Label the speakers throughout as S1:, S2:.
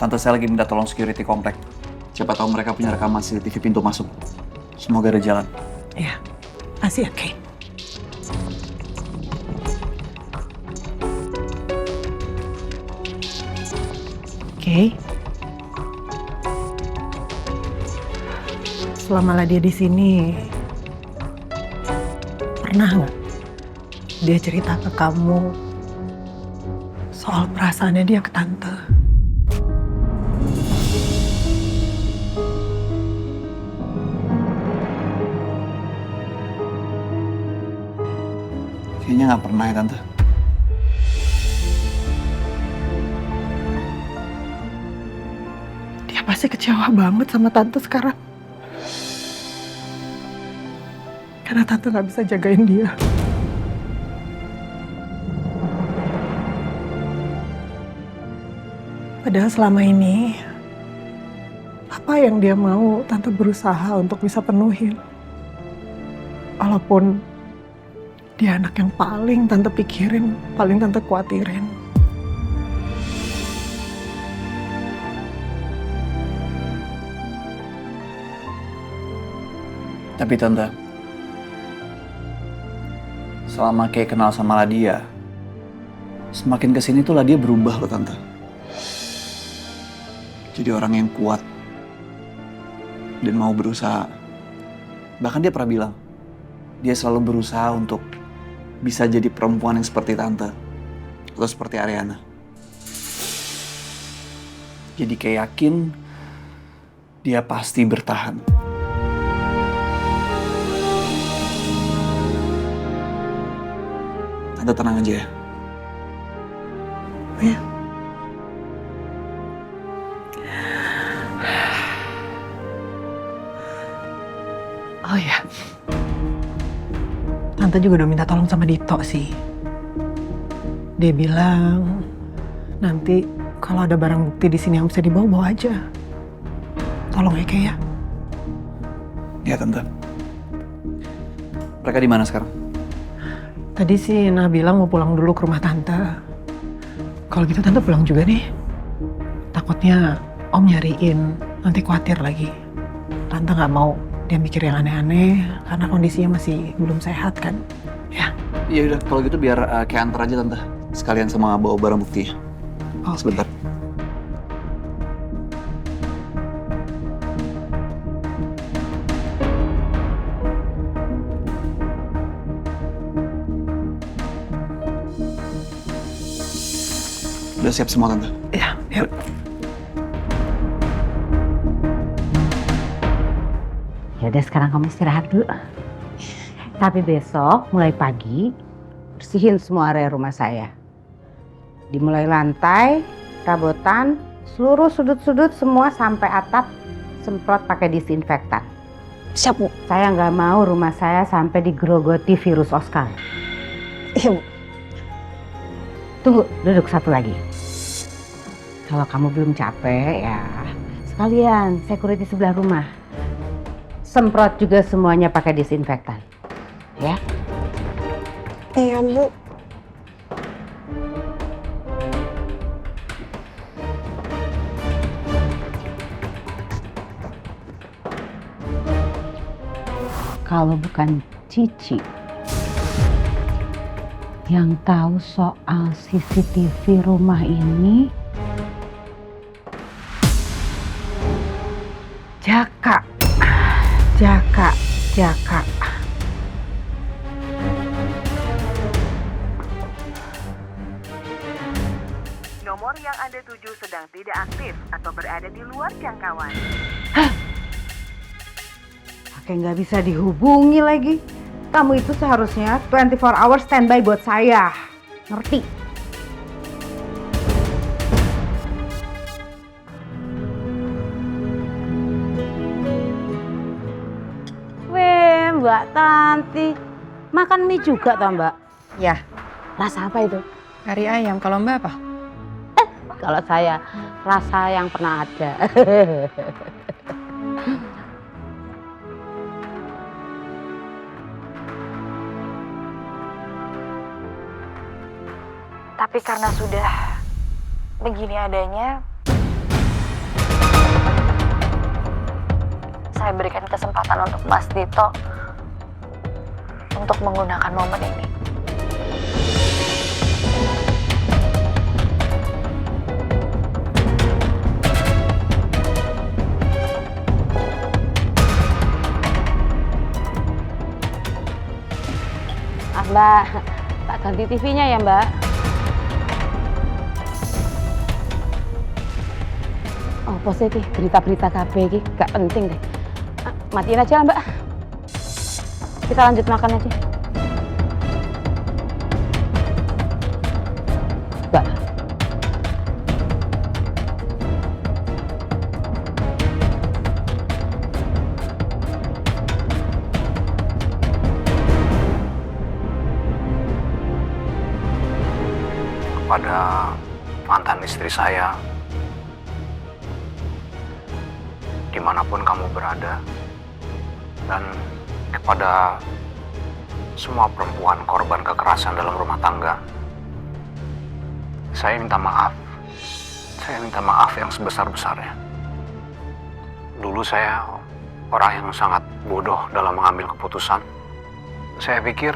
S1: Tante saya lagi minta tolong security komplek. Siapa tahu mereka punya rekaman CCTV pintu masuk. Semoga ada jalan.
S2: Iya, makasih ya, Kay. Kay, selama dia di sini, pernah nggak dia cerita ke kamu soal perasaannya dia ke tante?
S1: Kayaknya nggak pernah ya Tante.
S2: Dia pasti kecewa banget sama tante sekarang. Karena tante nggak bisa jagain dia. Padahal selama ini, apa yang dia mau, tante berusaha untuk bisa penuhin. Walaupun dia anak yang paling tante pikirin, paling tante khawatirin.
S1: Tapi Tante, selama Kay kenal sama Ladia, semakin kesini tuh Ladia berubah loh Tante. Jadi orang yang kuat dan mau berusaha. Bahkan dia pernah bilang, dia selalu berusaha untuk bisa jadi perempuan yang seperti Tante atau seperti Ariana. Jadi kayak yakin dia pasti bertahan. Tante tenang aja ya.
S2: Ya. Oh ya, tante juga udah minta tolong sama Dito sih. Dia bilang nanti kalau ada barang bukti di sini yang bisa dibawa, bawa aja. Tolong ya, Kay ya.
S1: Ya Tante. Mereka di mana sekarang?
S2: Tadi sih Nah bilang mau pulang dulu ke rumah tante. Kalau gitu tante pulang juga nih. Takutnya Om nyariin, nanti khawatir lagi. Tante nggak mau dia mikir yang aneh-aneh karena kondisinya masih belum sehat kan. Ya.
S1: Iya udah, kalau gitu biar kayak antar aja Tante. Sekalian sama bawa barang bukti.
S2: Okay.
S1: Sebentar. Udah siap semua Tante?
S2: Ya, yuk.
S3: Ya udah sekarang kamu istirahat dulu. Tapi besok mulai pagi bersihin semua area rumah saya. Dimulai lantai, rabotan, seluruh sudut-sudut semua sampai atap semprot pakai disinfektan.
S4: Siap, Bu.
S3: Saya nggak mau rumah saya sampai digerogoti virus Oscar.
S4: Iya, Bu.
S3: Tunggu, duduk satu lagi. Kalau kamu belum capek ya sekalian security sebelah rumah. Semprot juga semuanya pakai disinfektan. Ya.
S4: Iya, Bu.
S3: Kalau bukan Cici yang tahu soal CCTV rumah ini, Jaka.
S5: Nomor yang Anda tuju sedang tidak aktif atau berada di luar jangkauan.
S3: Pakai nggak bisa dihubungi lagi. Kamu itu seharusnya 24 hours standby buat saya. Ngerti? Weh, Mbak Tanti. Makan mie juga toh, Mbak?
S4: Ya,
S3: Rasa apa itu?
S4: kari ayam. Kalau Mbak apa?
S3: Kalau saya, rasa yang pernah ada.
S4: Tapi karena sudah begini adanya,
S6: saya berikan kesempatan untuk Mas Dito untuk menggunakan momen ini.
S3: Mbak, tak ganti TV-nya ya Mbak. Oh positif, berita-berita KB ini gak penting deh. Matiin aja lah Mbak. Kita lanjut makan aja. Mbak.
S7: Kepada mantan istri saya, dimanapun kamu berada, dan kepada semua perempuan korban kekerasan dalam rumah tangga, saya minta maaf. Saya minta maaf yang sebesar-besarnya. Dulu saya orang yang sangat bodoh dalam mengambil keputusan. Saya pikir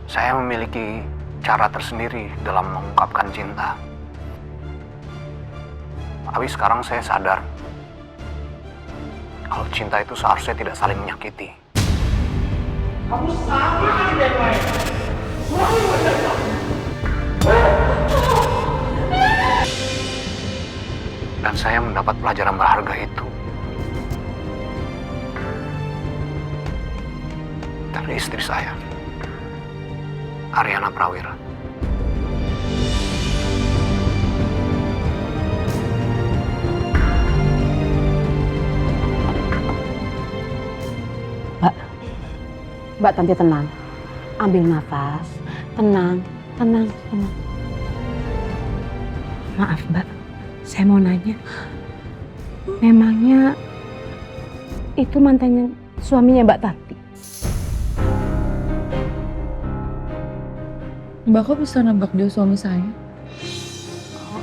S7: saya memiliki cara tersendiri dalam mengungkapkan cinta. Tapi sekarang saya sadar kalau cinta itu seharusnya tidak saling menyakiti. Kamu sama aja yang lain. Dan saya mendapat pelajaran berharga itu dari istri saya, Aryana Prawira.
S3: Mbak Tanti tenang, ambil nafas, tenang. Maaf Mbak, saya mau nanya, memangnya itu mantannya suaminya Mbak Tanti?
S6: Mbak kok bisa nebak dia suami saya?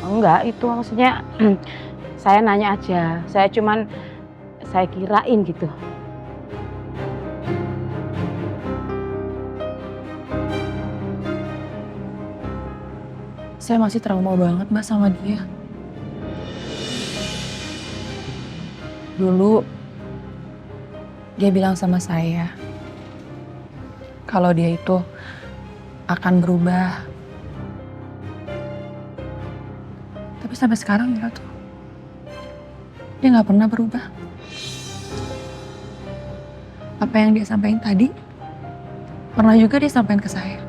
S3: Oh, enggak, itu maksudnya saya nanya aja, saya kirain gitu.
S6: Saya masih trauma banget Mbak sama dia. Dulu dia bilang sama saya kalau dia itu akan berubah. Tapi sampai sekarang ya tuh, dia nggak pernah berubah. Apa yang dia sampaikan tadi, pernah juga dia sampaikan ke saya.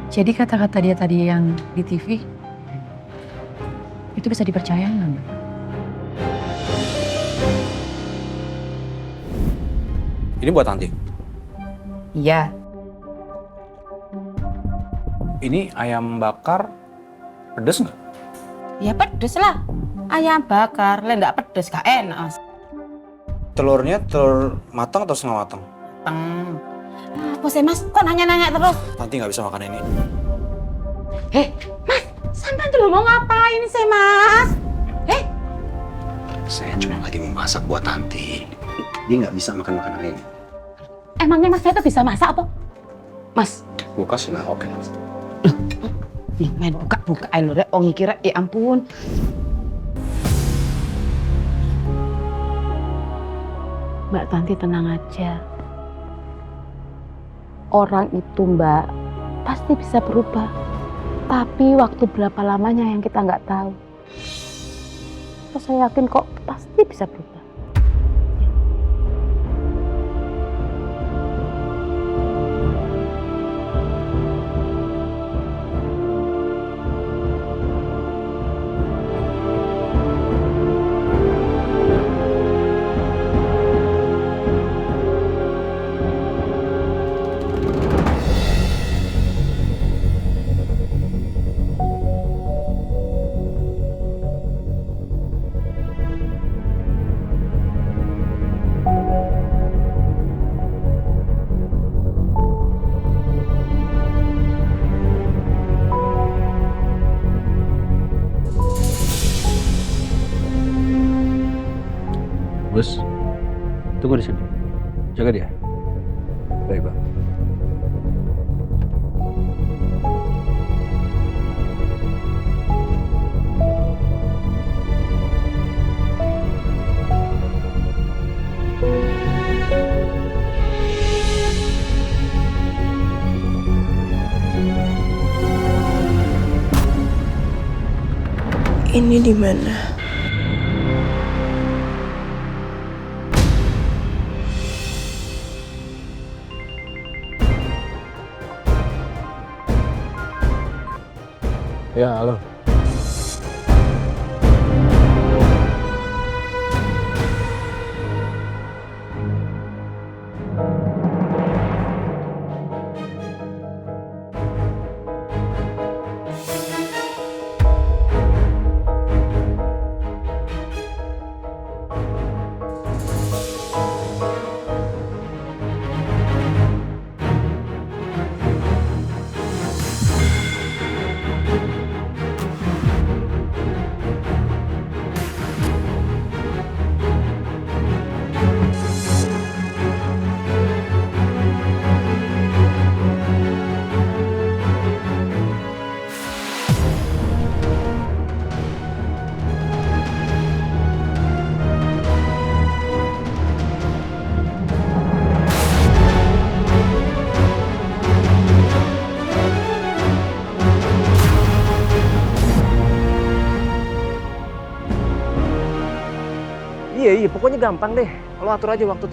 S6: Jadi kata-kata dia tadi yang di TV, itu bisa dipercaya nggak?
S7: Ini buat Tanti.
S6: Iya.
S7: Ini ayam bakar pedes nggak?
S3: Ya pedes lah, ayam bakar, lah nggak pedes, gak enak.
S7: Telurnya telur matang atau setengah matang?
S3: Apa sih Mas, kok nanya-nanya terus?
S7: Tanti nggak bisa makan ini.
S3: Mas, sampean dulu mau ngapain sih Mas?
S7: Saya cuma lagi mau masak buat Tanti. Dia nggak bisa makan makanan ini.
S3: Emangnya Mas saya tuh bisa masak apa? Mas,
S7: Kulkas nah oke.
S3: nih main buka air rek, ongi kira, ya ampun. Mbak Tanti tenang aja. Orang itu Mbak pasti bisa berubah. Tapi waktu berapa lamanya yang kita nggak tahu. Terus saya yakin kok pasti bisa berubah.
S8: tunggu di sini. Jaga dia. Baik, Bang.
S4: Ini di mana?
S8: Ya, halo.
S9: Iya, pokoknya gampang deh. Lo atur aja waktu